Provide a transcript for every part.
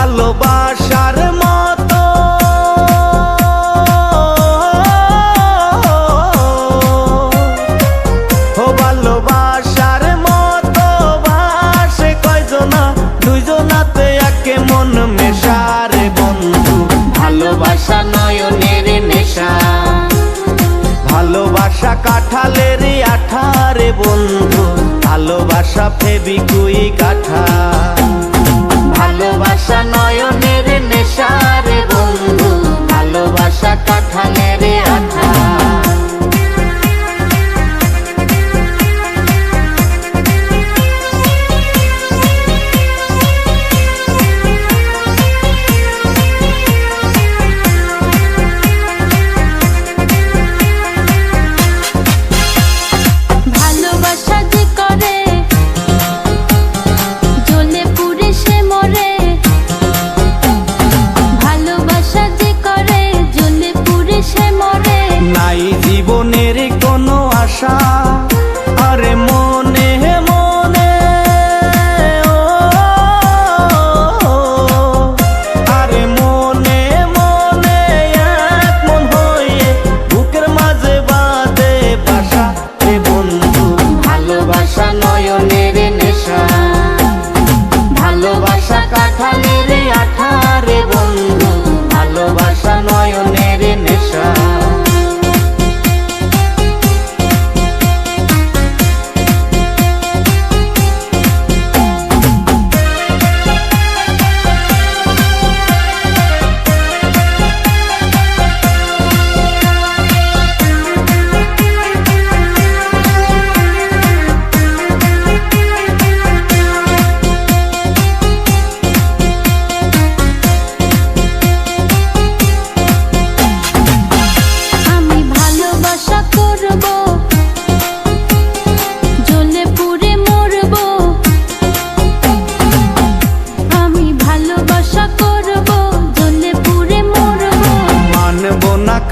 ভালোবাসার মতো ভালোবাসার মতো বাসে কয়জনা দুইজনাতে একে মন মেশারে বন্ধু ভালোবাসা নয়নের নেশা ভালোবাসা কাঁঠালের আঠারে বন্ধু ভালোবাসা ফেবিকুইক আঠা ভালোবাসা নয়নের নেশা রে বন্ধু ভালোবাসা কাঁঠালের আঠা জীবনের কোনো আশা আরে মনে মনে আরে মনে মনে এক মন হয়ে বুকের মাঝে বাঁধে বাসা রে বন্ধু ভালোবাসা নয়নের নেশা ভালোবাসা কাঁঠালের আঠা রে বন্ধু ভালোবাসা নয়নের নেশা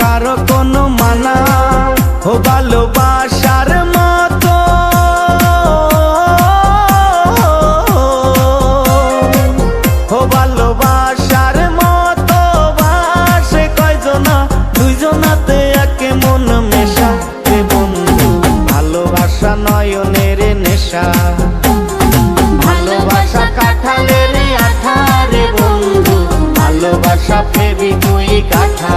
কারো কোনো মানা ভালোবাসার মতো ভালোবাসার মতো বাসে কয়জনা দুইজনাতে একে মন মেশা রে বন্ধু ভালোবাসা নয়নের নেশা ভালোবাসা কাঁঠালের আঠা রে বন্ধু ভালোবাসা ফেবিকুইক আঠা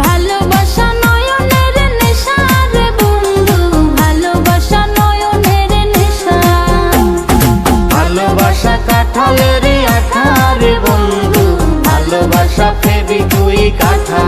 ভালোবাসা নয়নের নেশা রে বন্ধু ভালোবাসা নয়নের নেশা ভালোবাসা কাঁঠালের আঠা রে বন্ধু ভালোবাসা ফেবিকুইক আঠা।